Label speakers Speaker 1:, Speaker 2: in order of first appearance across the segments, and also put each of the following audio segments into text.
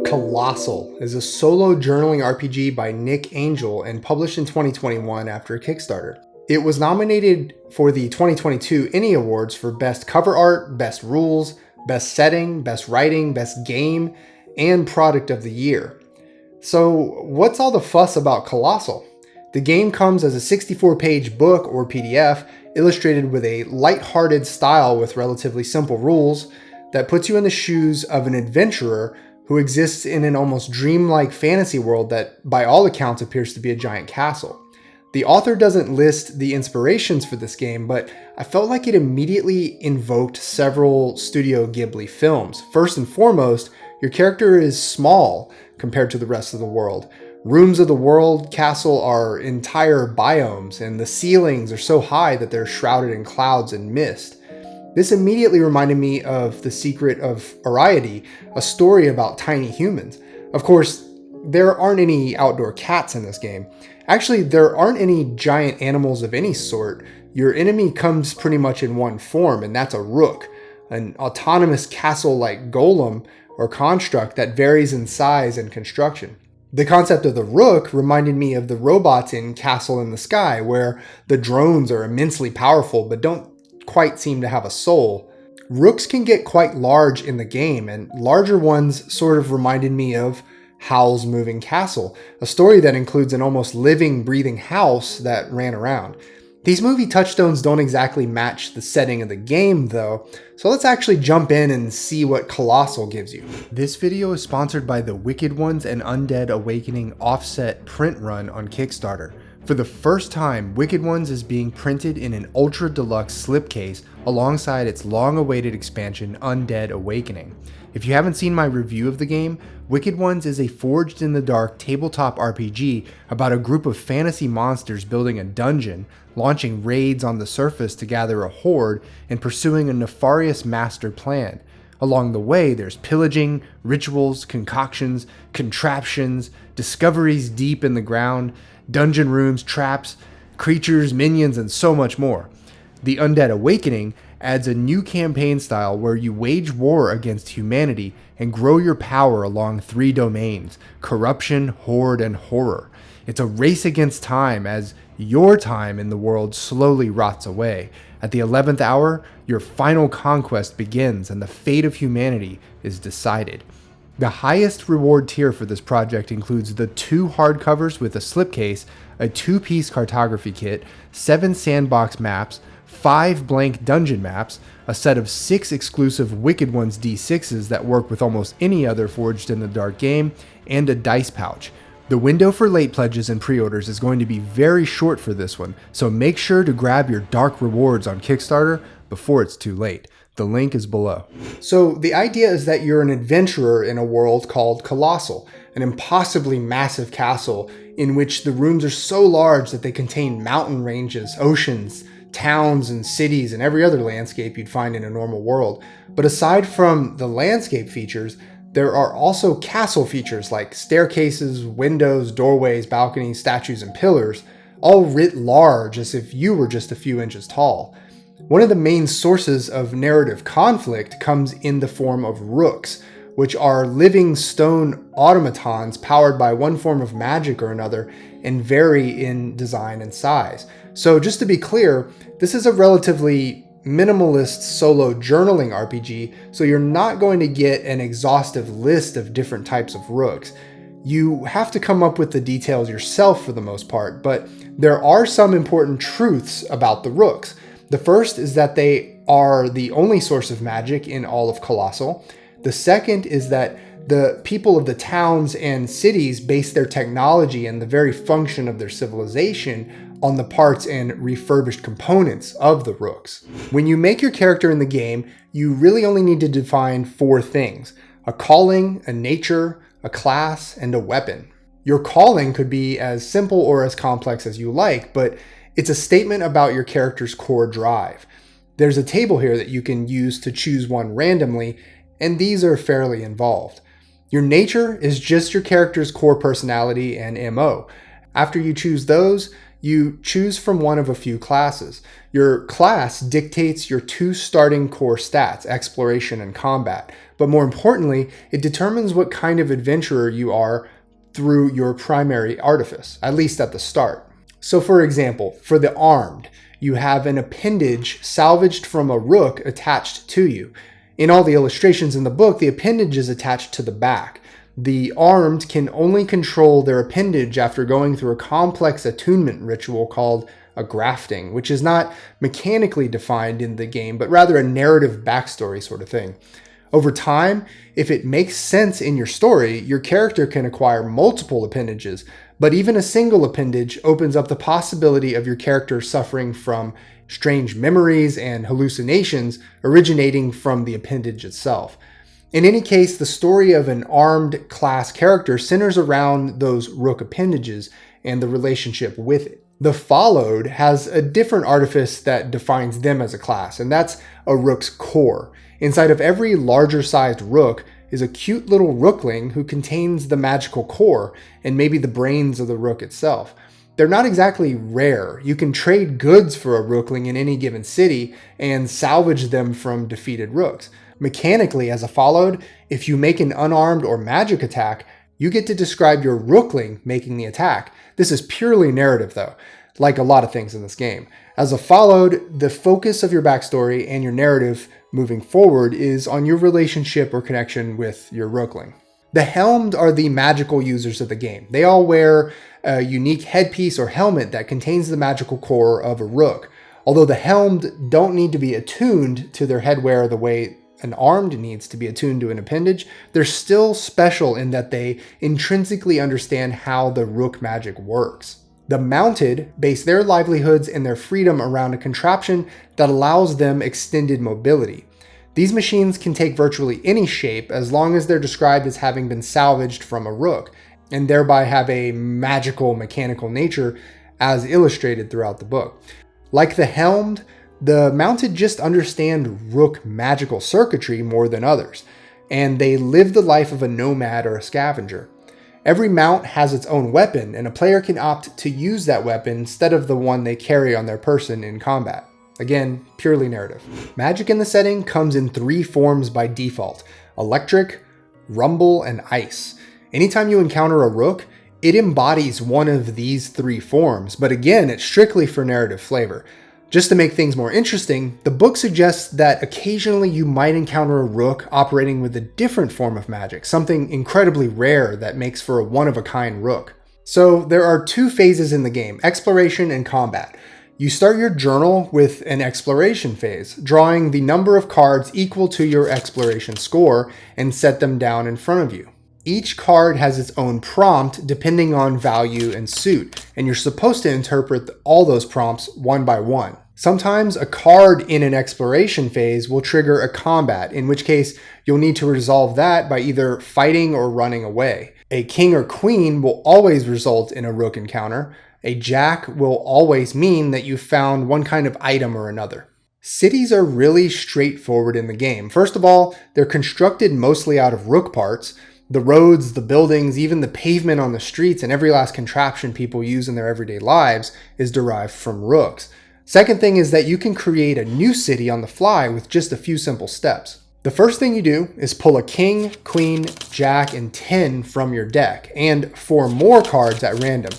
Speaker 1: Colossal is a solo journaling RPG by Nick Angel and published in 2021 after a Kickstarter. It was nominated for the 2022 ENnie Awards for Best Cover Art, Best Rules, Best Setting, Best Writing, Best Game, and Product of the Year. So what's all the fuss about Colossal? The game comes as a 64-page book or PDF, illustrated with a light-hearted style with relatively simple rules that puts you in the shoes of an adventurer who exists in an almost dreamlike fantasy world that, by all accounts, appears to be a giant castle. The author doesn't list the inspirations for this game, but I felt like it immediately invoked several Studio Ghibli films. First and foremost, your character is small compared to the rest of the world. Rooms of the world castle are entire biomes, and the ceilings are so high that they're shrouded in clouds and mist. This immediately reminded me of The Secret of Ariadne, a story about tiny humans. Of course, there aren't any outdoor cats in this game. Actually, there aren't any giant animals of any sort. Your enemy comes pretty much in one form, and that's a rook, an autonomous castle-like golem or construct that varies in size and construction. The concept of the rook reminded me of the robots in Castle in the Sky, where the drones are immensely powerful but don't quite seem to have a soul. Rooks can get quite large in the game, and larger ones sort of reminded me of Howl's Moving Castle, a story that includes an almost living, breathing house that ran around. These movie touchstones don't exactly match the setting of the game though, so let's actually jump in and see what Colossal gives you. This video is sponsored by the Wicked Ones and Undead Awakening offset print run on Kickstarter. For the first time, Wicked Ones is being printed in an ultra deluxe slipcase alongside its long-awaited expansion Undead Awakening. If you haven't seen my review of the game, Wicked Ones is a forged-in-the-dark tabletop RPG about a group of fantasy monsters building a dungeon, launching raids on the surface to gather a horde, and pursuing a nefarious master plan. Along the way, there's pillaging, rituals, concoctions, contraptions, discoveries deep in the ground, dungeon rooms, traps, creatures, minions, and so much more. The Undead Awakening adds a new campaign style where you wage war against humanity and grow your power along 3 domains: corruption, horde, and horror. It's a race against time as your time in the world slowly rots away. At the 11th hour, your final conquest begins and the fate of humanity is decided. The highest reward tier for this project includes the 2 hardcovers with a slipcase, a 2-piece cartography kit, 7 sandbox maps, 5 blank dungeon maps, a set of 6 exclusive Wicked Ones D6s that work with almost any other Forged in the Dark game, and a dice pouch. The window for late pledges and pre-orders is going to be very short for this one, so make sure to grab your dark rewards on Kickstarter before it's too late. The link is below. So the idea is that you're an adventurer in a world called Colossal, an impossibly massive castle in which the rooms are so large that they contain mountain ranges, oceans, towns and cities, and every other landscape you'd find in a normal world. But aside from the landscape features, there are also castle features like staircases, windows, doorways, balconies, statues, and pillars, all writ large as if you were just a few inches tall. One of the main sources of narrative conflict comes in the form of rooks, which are living stone automatons powered by one form of magic or another and vary in design and size. So just to be clear, this is a relatively minimalist solo journaling RPG, so you're not going to get an exhaustive list of different types of rooks. You have to come up with the details yourself for the most part, but there are some important truths about the rooks. The first is that they are the only source of magic in all of Colossal. The second is that the people of the towns and cities base their technology and the very function of their civilization on the parts and refurbished components of the rooks. When you make your character in the game, you really only need to define 4 things: a calling, a nature, a class, and a weapon. Your calling could be as simple or as complex as you like, but it's a statement about your character's core drive. There's a table here that you can use to choose one randomly, and these are fairly involved. Your nature is just your character's core personality and MO. After you choose those, you choose from one of a few classes. Your class dictates your 2 starting core stats, exploration and combat, but more importantly, it determines what kind of adventurer you are through your primary artifice, at least at the start. So for example, for the armed, you have an appendage salvaged from a rook attached to you. In all the illustrations in the book, the appendage is attached to the back. The armed can only control their appendage after going through a complex attunement ritual called a grafting, which is not mechanically defined in the game, but rather a narrative backstory sort of thing. Over time, if it makes sense in your story, your character can acquire multiple appendages, but even a single appendage opens up the possibility of your character suffering from strange memories and hallucinations originating from the appendage itself. In any case, the story of an armed class character centers around those rook appendages and the relationship with it. The followed has a different artifice that defines them as a class, and that's a rook's core. Inside of every larger sized rook is a cute little rookling who contains the magical core and maybe the brains of the rook itself. They're not exactly rare. You can trade goods for a rookling in any given city and salvage them from defeated rooks. Mechanically, as a followed, if you make an unarmed or magic attack, you get to describe your rookling making the attack. This is purely narrative though, like a lot of things in this game. As a followed, the focus of your backstory and your narrative moving forward is on your relationship or connection with your rookling. The helmed are the magical users of the game. They all wear a unique headpiece or helmet that contains the magical core of a rook. Although the helmed don't need to be attuned to their headwear the way an armed needs to be attuned to an appendage, they're still special in that they intrinsically understand how the rook magic works. The mounted base their livelihoods and their freedom around a contraption that allows them extended mobility. These machines can take virtually any shape as long as they're described as having been salvaged from a rook, and thereby have a magical mechanical nature as illustrated throughout the book. Like the helmed, the mounted just understand rook magical circuitry more than others, and they live the life of a nomad or a scavenger. Every mount has its own weapon, and a player can opt to use that weapon instead of the one they carry on their person in combat. Again, purely narrative. Magic in the setting comes in 3 forms by default: electric, rumble, and ice. Anytime you encounter a rook, it embodies one of these 3 forms, but again, it's strictly for narrative flavor. Just to make things more interesting, the book suggests that occasionally you might encounter a rook operating with a different form of magic, something incredibly rare that makes for a one-of-a-kind rook. So there are 2 phases in the game, exploration and combat. You start your journal with an exploration phase, drawing the number of cards equal to your exploration score and set them down in front of you. Each card has its own prompt depending on value and suit, and you're supposed to interpret all those prompts one by one. Sometimes a card in an exploration phase will trigger a combat, in which case you'll need to resolve that by either fighting or running away. A king or queen will always result in a rook encounter. A jack will always mean that you found one kind of item or another. Cities are really straightforward in the game. First of all, they're constructed mostly out of rook parts. The roads, the buildings, even the pavement on the streets, and every last contraption people use in their everyday lives is derived from rooks. Second thing is that you can create a new city on the fly with just a few simple steps. The first thing you do is pull a king, queen, jack, and 10 from your deck, and 4 more cards at random.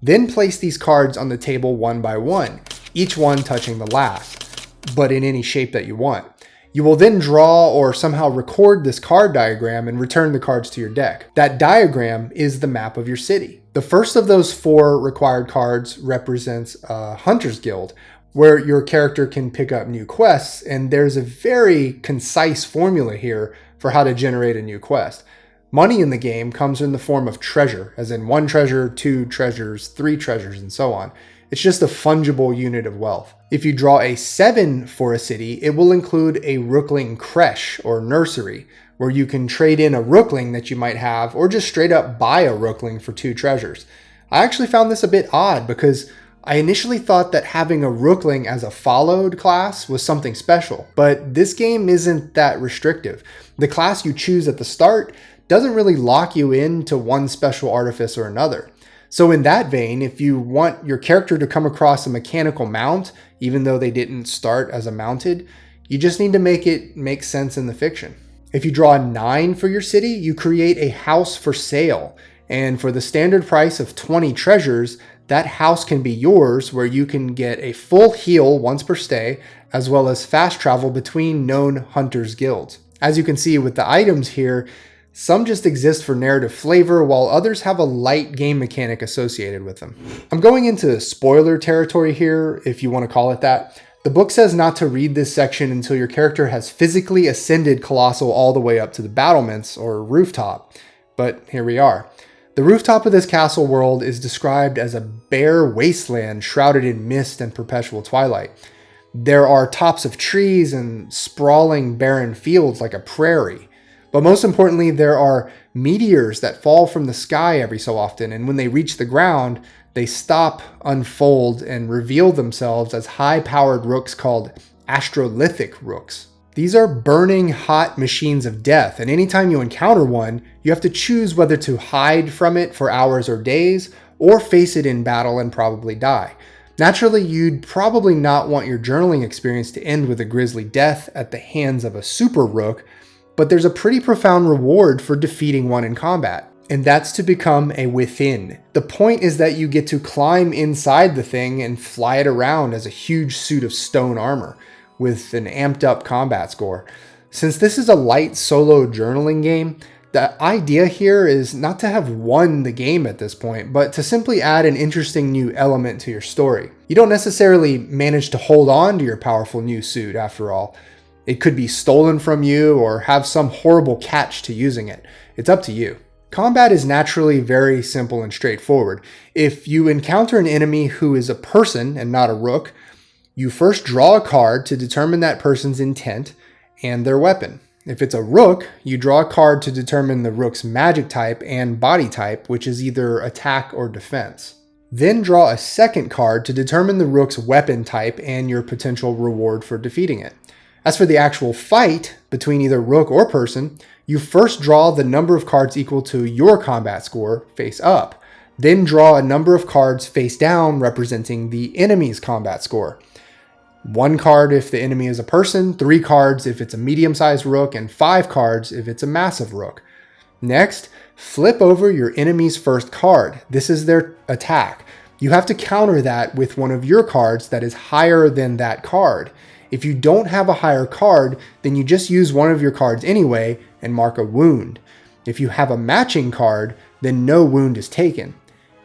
Speaker 1: Then place these cards on the table one by one, each one touching the last, but in any shape that you want. You will then draw or somehow record this card diagram and return the cards to your deck. That diagram is the map of your city. The first of those 4 required cards represents a Hunter's Guild, where your character can pick up new quests, and there's a very concise formula here for how to generate a new quest. Money in the game comes in the form of treasure, as in 1 treasure, 2 treasures, 3 treasures, and so on. It's just a fungible unit of wealth. If you draw a 7 for a city, it will include a rookling creche or nursery, where you can trade in a rookling that you might have, or just straight up buy a rookling for 2 treasures. I actually found this a bit odd because I initially thought that having a rookling as a followed class was something special, but this game isn't that restrictive. The class you choose at the start doesn't really lock you into one special artifice or another. So in that vein, if you want your character to come across a mechanical mount, even though they didn't start as a mounted, you just need to make it make sense in the fiction. If you draw a 9 for your city, you create a house for sale. And for the standard price of 20 treasures, that house can be yours, where you can get a full heal once per stay, as well as fast travel between known hunters' guilds. As you can see with the items here, some just exist for narrative flavor, while others have a light game mechanic associated with them. I'm going into spoiler territory here, if you want to call it that. The book says not to read this section until your character has physically ascended Colostle all the way up to the battlements, or rooftop. But here we are. The rooftop of this castle world is described as a bare wasteland shrouded in mist and perpetual twilight. There are tops of trees and sprawling barren fields like a prairie. But most importantly, there are meteors that fall from the sky every so often, and when they reach the ground, they stop, unfold, and reveal themselves as high-powered rooks called astrolithic rooks. These are burning hot machines of death, and anytime you encounter one, you have to choose whether to hide from it for hours or days, or face it in battle and probably die. Naturally, you'd probably not want your journaling experience to end with a grisly death at the hands of a super rook, but there's a pretty profound reward for defeating one in combat, and that's to become a within. The point is that you get to climb inside the thing and fly it around as a huge suit of stone armor, with an amped up combat score. Since this is a light solo journaling game, the idea here is not to have won the game at this point, but to simply add an interesting new element to your story. You don't necessarily manage to hold on to your powerful new suit after all. It could be stolen from you or have some horrible catch to using it. It's up to you. Combat is naturally very simple and straightforward. If you encounter an enemy who is a person and not a rook, you first draw a card to determine that person's intent and their weapon. If it's a rook, you draw a card to determine the rook's magic type and body type, which is either attack or defense. Then draw a second card to determine the rook's weapon type and your potential reward for defeating it. As for the actual fight between either rook or person, you first draw the number of cards equal to your combat score face up. Then draw a number of cards face down representing the enemy's combat score. 1 card if the enemy is a person, 3 cards if it's a medium-sized rook, and 5 cards if it's a massive rook. Next, flip over your enemy's first card. This is their attack. You have to counter that with one of your cards that is higher than that card. If you don't have a higher card, then you just use one of your cards anyway and mark a wound. If you have a matching card, then no wound is taken.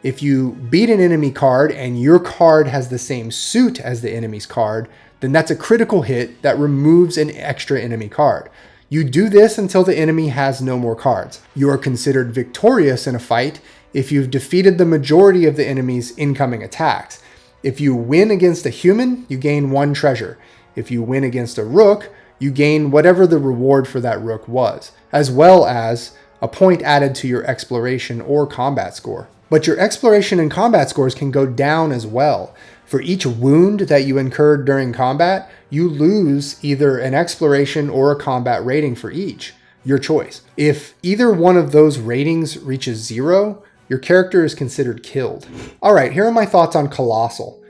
Speaker 1: If you beat an enemy card and your card has the same suit as the enemy's card, then that's a critical hit that removes an extra enemy card. You do this until the enemy has no more cards. You are considered victorious in a fight if you've defeated the majority of the enemy's incoming attacks. If you win against a human, you gain 1 treasure. If you win against a rook, you gain whatever the reward for that rook was, as well as a point added to your exploration or combat score. But your exploration and combat scores can go down as well. For each wound that you incurred during combat, you lose either an exploration or a combat rating for each, your choice. If either one of those ratings reaches 0, your character is considered killed. Alright, here are my thoughts on Colossal.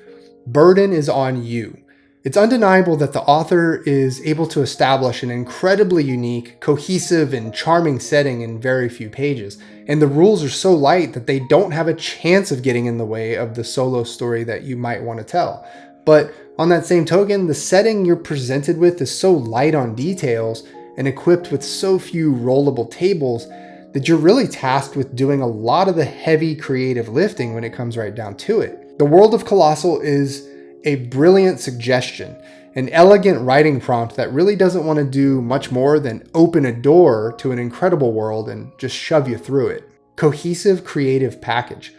Speaker 1: Burden is on you. It's undeniable that the author is able to establish an incredibly unique, cohesive, and charming setting in very few pages, and the rules are so light that they don't have a chance of getting in the way of the solo story that you might want to tell. But on that same token, the setting you're presented with is so light on details and equipped with so few rollable tables that you're really tasked with doing a lot of the heavy creative lifting when it comes right down to it. The World of Colossal is a brilliant suggestion, an elegant writing prompt that really doesn't want to do much more than open a door to an incredible world and just shove you through it. Cohesive creative package.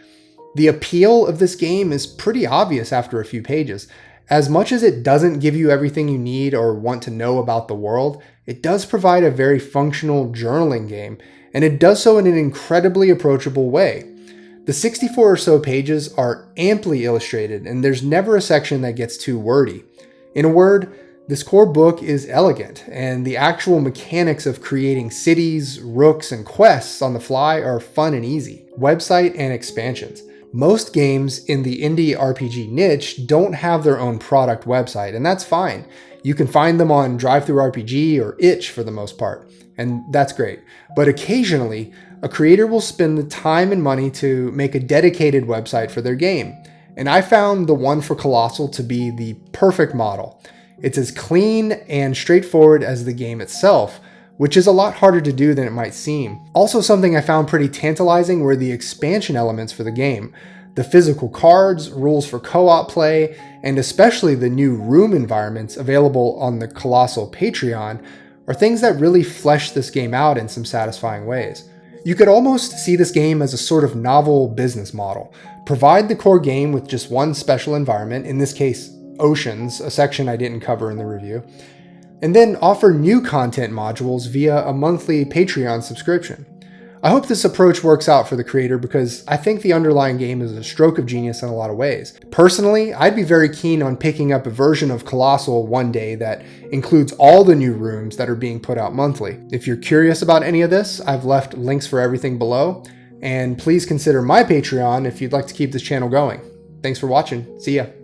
Speaker 1: The appeal of this game is pretty obvious after a few pages. As much as it doesn't give you everything you need or want to know about the world, it does provide a very functional journaling game, and it does so in an incredibly approachable way. The 64 or so pages are amply illustrated, and there's never a section that gets too wordy. In a word, this core book is elegant, and the actual mechanics of creating cities, rooks, and quests on the fly are fun and easy. Website and expansions. Most games in the indie RPG niche don't have their own product website, and that's fine. You can find them on DriveThruRPG or itch for the most part, and that's great. But occasionally, a creator will spend the time and money to make a dedicated website for their game. And I found the one for Colostle to be the perfect model. It's as clean and straightforward as the game itself, which is a lot harder to do than it might seem. Also, something I found pretty tantalizing were the expansion elements for the game. The physical cards, rules for co-op play, and especially the new room environments available on the Colossal Patreon are things that really flesh this game out in some satisfying ways. You could almost see this game as a sort of novel business model. Provide the core game with just one special environment, in this case, Oceans, a section I didn't cover in the review, and then offer new content modules via a monthly Patreon subscription. I hope this approach works out for the creator because I think the underlying game is a stroke of genius in a lot of ways. Personally, I'd be very keen on picking up a version of Colossal one day that includes all the new rooms that are being put out monthly. If you're curious about any of this, I've left links for everything below, and please consider my Patreon if you'd like to keep this channel going. Thanks for watching. See ya.